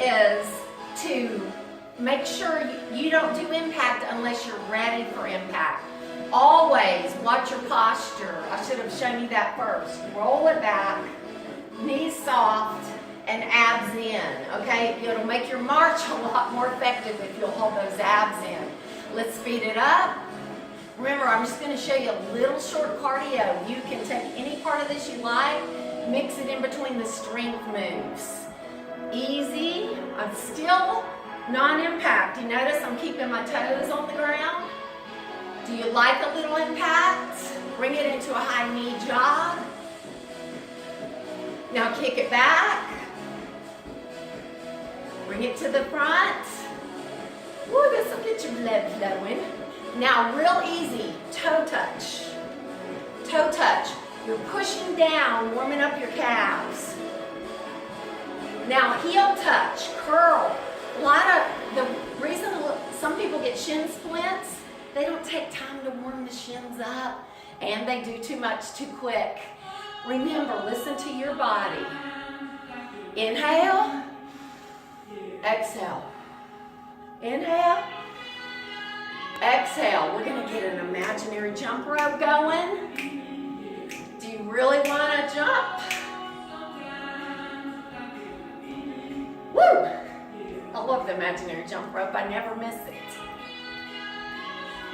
is to make sure you don't do impact unless you're ready for impact. Always watch your posture. I should have shown you that first. Roll it back, knees soft, and abs in, okay? It'll make your march a lot more effective if you'll hold those abs in. Let's speed it up. Remember, I'm just gonna show you a little short cardio. You can take any part of this you like, mix it in between the strength moves. Easy. I'm still non-impact. You notice I'm keeping my toes on the ground? Do you like a little impact? Bring it into a high knee jog. Now kick it back. Bring it to the front. Woo, this will get your blood flowing. Now, real easy, toe touch. Toe touch. You're pushing down, warming up your calves. Now, heel touch, curl. A lot of the reason some people get shin splints, they don't take time to warm the shins up, and they do too much too quick. Remember, listen to your body. Inhale, exhale. Inhale, exhale. We're going to get an imaginary jump rope going. Do you really want to jump? Woo! I love the imaginary jump rope. I never miss it.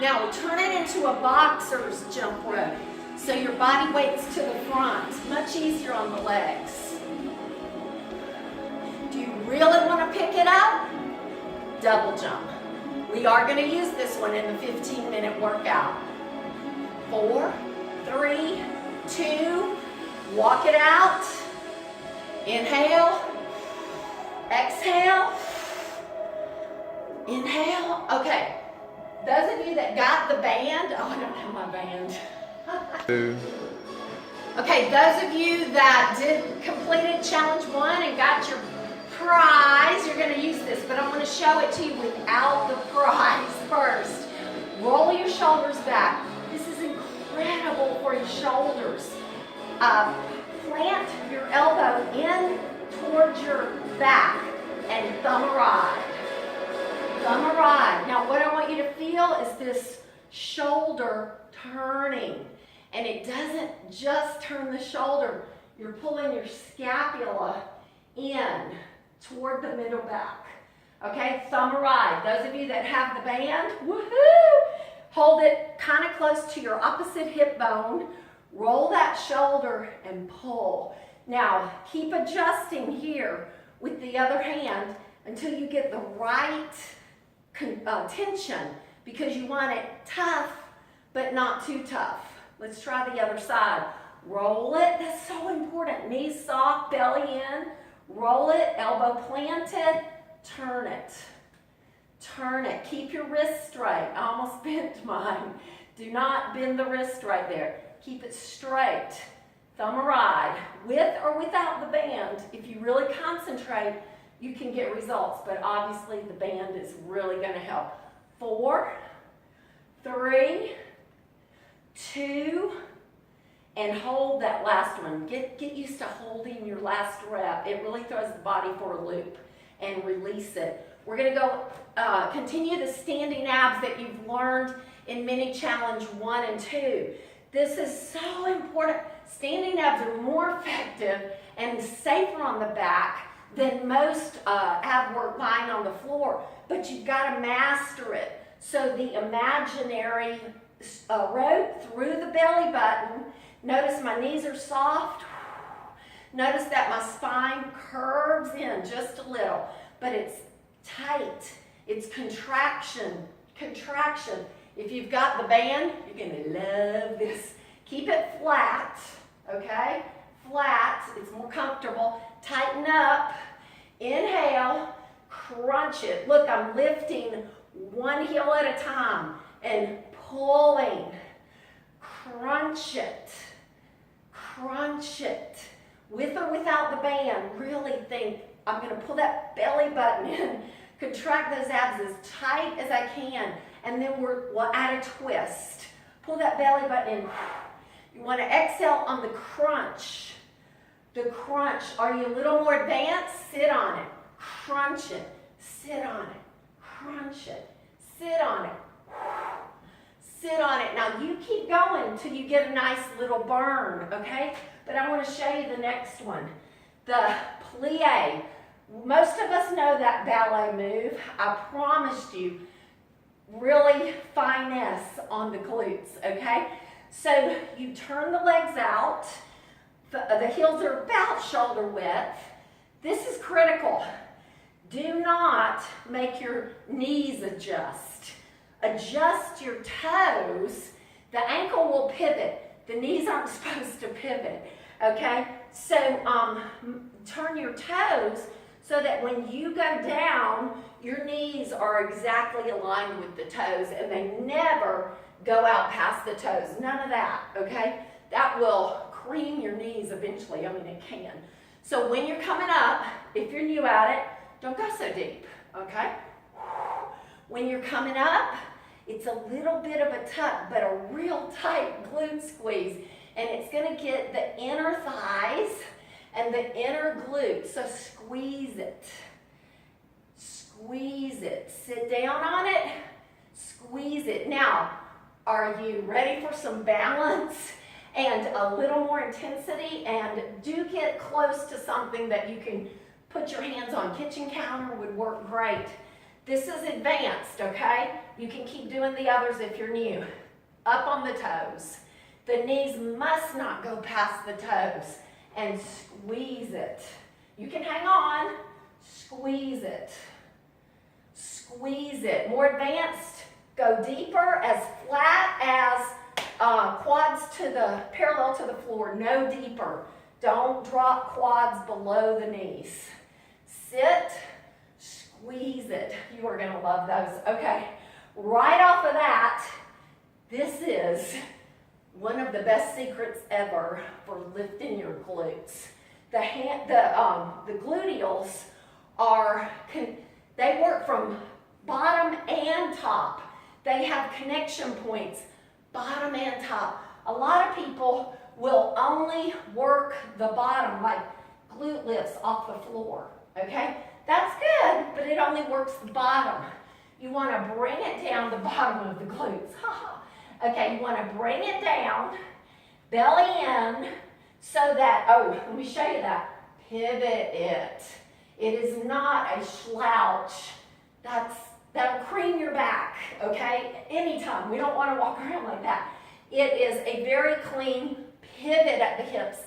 Now we'll turn it into a boxer's jump rope. So your body weight's to the front. Much easier on the legs. Do you really want to pick it up? Double jump. We are going to use this one in the 15-minute workout. 4, 3, 2, walk it out. Inhale, exhale, inhale. Okay, those of you that got the band, oh, I don't have my band. Okay, those of you that completed challenge 1 and got your prize, you're going to use this, but I'm going to show it to you without the prize first. Roll your shoulders back. This is incredible for your shoulders. Plant your elbow in towards your back and thumb a ride. Thumb a ride. Now what I want you to feel is this shoulder turning. And it doesn't just turn the shoulder. You're pulling your scapula in toward the middle back. Okay, thumb a ride. Those of you that have the band, woohoo! Hold it kind of close to your opposite hip bone. Roll that shoulder and pull. Now, keep adjusting here with the other hand until you get the right tension, because you want it tough, but not too tough. Let's try the other side. Roll it. That's so important. Knees soft, belly in. Roll it, elbow planted. Turn it. Turn it. Keep your wrist straight. I almost bent mine. Do not bend the wrist right there. Keep it straight. Thumb a ride. With or without the band, if you really concentrate, you can get results. But obviously the band is really going to help. 4, 3, 2, and hold that last one. Get used to holding your last rep. It really throws the body for a loop, and release it. We're going to go continue the standing abs that you've learned in mini challenge 1 and 2. This is so important. Standing abs are more effective and safer on the back than most ab work lying on the floor, but you've got to master it. So the imaginary rope through the belly button. Notice my knees are soft. Notice that my spine curves in just a little, but it's tight. It's contraction, contraction. If you've got the band, you're going to love this. Keep it flat, okay? Flat. It's more comfortable. Tighten up. Inhale. Crunch it. Look, I'm lifting one heel at a time and pulling. Crunch it. Crunch it. With or without the band, really think, I'm going to pull that belly button in, contract those abs as tight as I can, and then we'll add a twist. Pull that belly button in. You want to exhale on the crunch. The crunch. Are you a little more advanced? Sit on it. crunch it, sit on it, crunch it, sit on it, sit on it. Now you keep going until you get a nice little burn, okay? But I want to show you the next one, the plie. Most of us know that ballet move. I promised you, really finesse on the glutes, okay? So you turn the legs out. The heels are about shoulder width. This is critical. Do not make your knees adjust. Adjust your toes. The ankle will pivot. The knees aren't supposed to pivot, okay? So turn your toes so that when you go down, your knees are exactly aligned with the toes and they never go out past the toes. None of that, okay? That will cream your knees eventually. I mean, it can. So when you're coming up, if you're new at it, don't go so deep, okay? When you're coming up, it's a little bit of a tuck, but a real tight glute squeeze. And it's gonna get the inner thighs and the inner glute. So squeeze it. Squeeze it. Sit down on it. Squeeze it. Now, are you ready for some balance and a little more intensity? And do get close to something that you can put your hands on. Kitchen counter would work great. This is advanced, okay? You can keep doing the others if you're new. Up on the toes. The knees must not go past the toes. And squeeze it. You can hang on. Squeeze it. Squeeze it. More advanced, go deeper, as flat as quads to the parallel to the floor. No deeper. Don't drop quads below the knees. Sit. Squeeze it. You are going to love those. Okay. Right off of that, this is one of the best secrets ever for lifting your glutes. The gluteals they work from bottom and top. They have connection points, bottom and top. A lot of people will only work the bottom, like glute lifts off the floor, okay? That's good, but it only works the bottom. You want to bring it down the bottom of the glutes. Okay, you want to bring it down, belly in, so that, let me show you that. Pivot it. It is not a slouch. That'll cream your back, okay? Anytime. We don't want to walk around like that. It is a very clean pivot at the hips.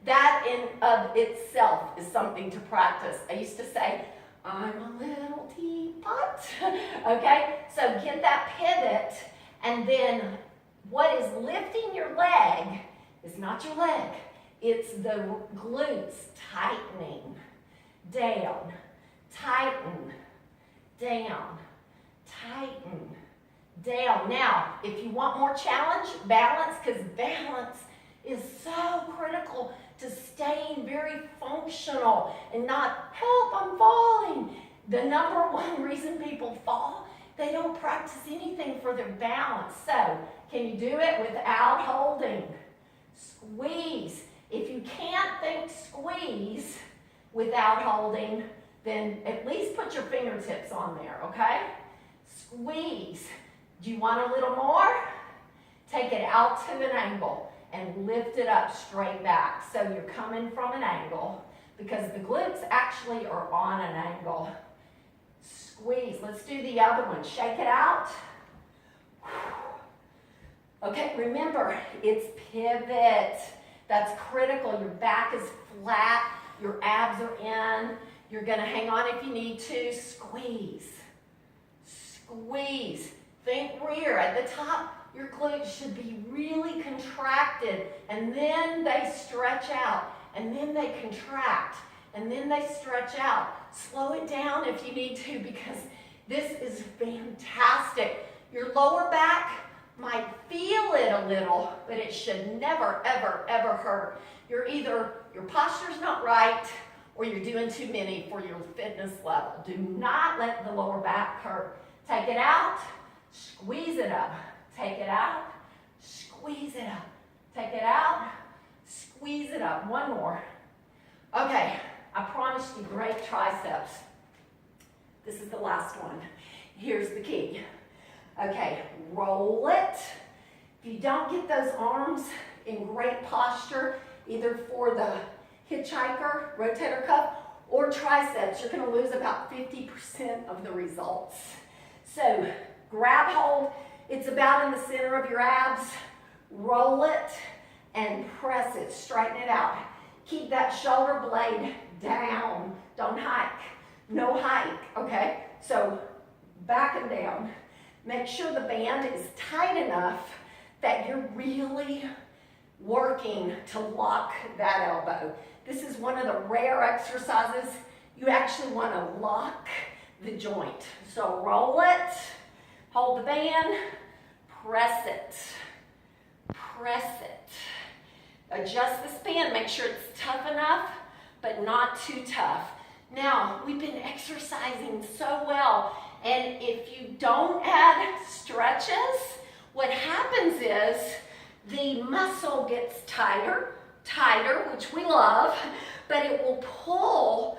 That in of itself is something to practice. I used to say, I'm a little teapot, okay? So get that pivot, and then what is lifting your leg is not your leg. It's the glutes tightening, down, tighten, down, tighten, down. Now, if you want more challenge, balance, because balance is so critical to staying very functional and not, help, I'm falling. The number one reason people fall, they don't practice anything for their balance. So, can you do it without holding? Squeeze. If you can't think squeeze without holding, then at least put your fingertips on there, okay? Squeeze. Do you want a little more? Take it out to an angle and lift it up straight back. So you're coming from an angle because the glutes actually are on an angle. Squeeze. Let's do the other one. Shake it out. Okay, remember, it's pivot. That's critical. Your back is flat. Your abs are in. You're going to hang on if you need to. Squeeze. Squeeze. Think rear. At the top, your glutes should be really contracted, and then they stretch out, and then they contract, and then they stretch out. Slow it down if you need to, because this is fantastic. Your lower back might feel it a little, but it should never, ever, ever hurt. Your posture's not right, or you're doing too many for your fitness level. Do not let the lower back hurt. Take it out, squeeze it up. Take it out, squeeze it up. Take it out, squeeze it up. One more. Okay, I promised you great triceps. This is the last one. Here's the key. Okay, roll it. If you don't get those arms in great posture, either for the hitchhiker, rotator cuff, or triceps, you're gonna lose about 50% of the results. So grab hold, it's about in the center of your abs, roll it and press it, straighten it out. Keep that shoulder blade down, don't hike, no hike, okay? So back and down. Make sure the band is tight enough that you're really working to lock that elbow. This is one of the rare exercises you actually want to lock the joint. So roll it, hold the band, press it, press it. Adjust the span, make sure it's tough enough, but not too tough. Now, we've been exercising so well, and if you don't add stretches, what happens is the muscle gets tighter, which we love, but it will pull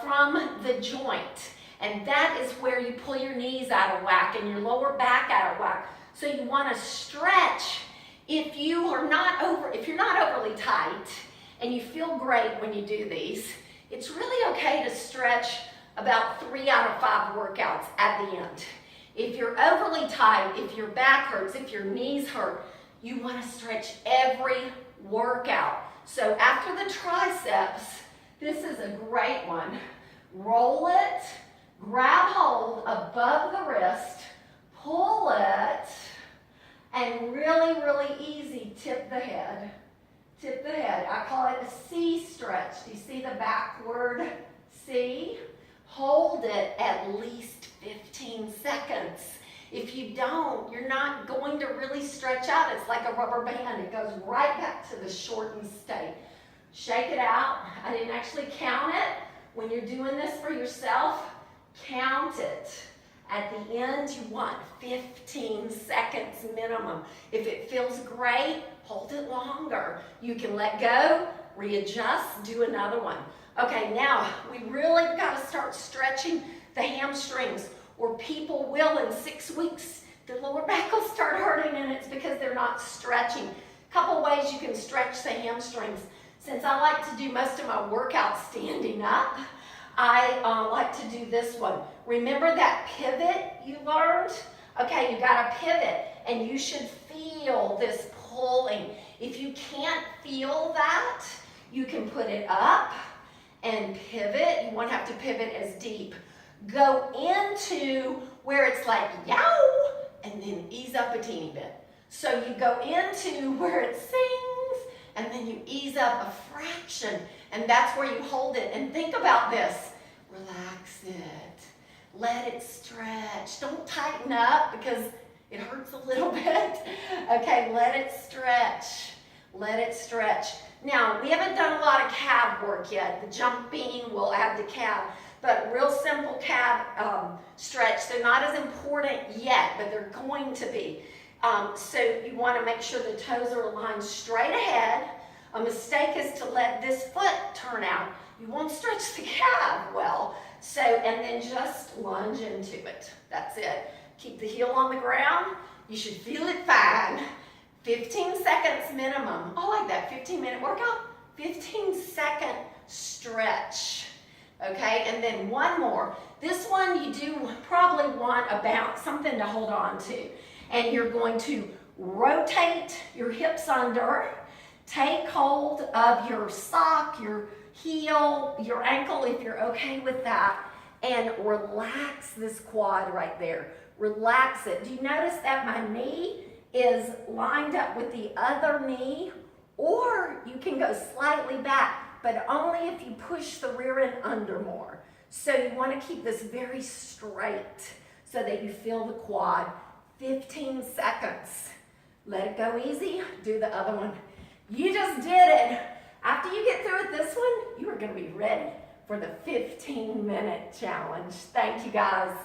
from the joint. And that is where you pull your knees out of whack and your lower back out of whack. So you want to stretch. If you're not overly tight and you feel great when you do these, it's really okay to stretch about 3 out of 5 workouts at the end. If you're overly tight, if your back hurts, if your knees hurt, you want to stretch every workout. So after the triceps, this is a great one. Roll it, grab hold above the wrist, pull it, and really, really easy, tip the head. Tip the head. I call it a C stretch. Do you see the backward C? Hold it at least 15 seconds. If you don't, you're not going to really stretch out. It's like a rubber band. It goes right back to the shortened state. Shake it out. I didn't actually count it. When you're doing this for yourself, count it. At the end, you want 15 seconds minimum. If it feels great, hold it longer. You can let go, readjust, do another one. Okay, now we really got to start stretching the hamstrings, or people will in 6 weeks, their lower back will start hurting, and it's because they're not stretching. A couple ways you can stretch the hamstrings. Since I like to do most of my workouts standing up, I like to do this one. Remember that pivot you learned? Okay, you got to pivot, and you should feel this pulling. If you can't feel that, you can put it up and pivot. You won't have to pivot as deep. Go into where it's like yow, and then ease up a teeny bit. So you go into where it sings, and then you ease up a fraction, and that's where you hold it. And think about this. Relax it. Let it stretch. Don't tighten up because it hurts a little bit. Okay, let it stretch. Let it stretch. Now, we haven't done a lot of calf work yet. The jumping will add the calf, but real simple calf stretch. They're not as important yet, but they're going to be. So you want to make sure the toes are aligned straight ahead. A mistake is to let this foot turn out. You won't stretch the calf well. So, and then just lunge into it. That's it. Keep the heel on the ground. You should feel it fine. 15 seconds minimum. I like that 15-minute workout. 15-second stretch. Okay, and then one more. This one you do probably want a bounce, something to hold on to. And you're going to rotate your hips under, take hold of your sock, your heel, your ankle if you're okay with that, and relax this quad right there. Relax it. Do you notice that my knee is lined up with the other knee? Or you can go slightly back, but only if you push the rear end under more. So you want to keep this very straight so that you feel the quad. 15 seconds. Let it go easy. Do the other one. You just did it. After you get through with this one, you are going to be ready for the 15-minute challenge. Thank you, guys.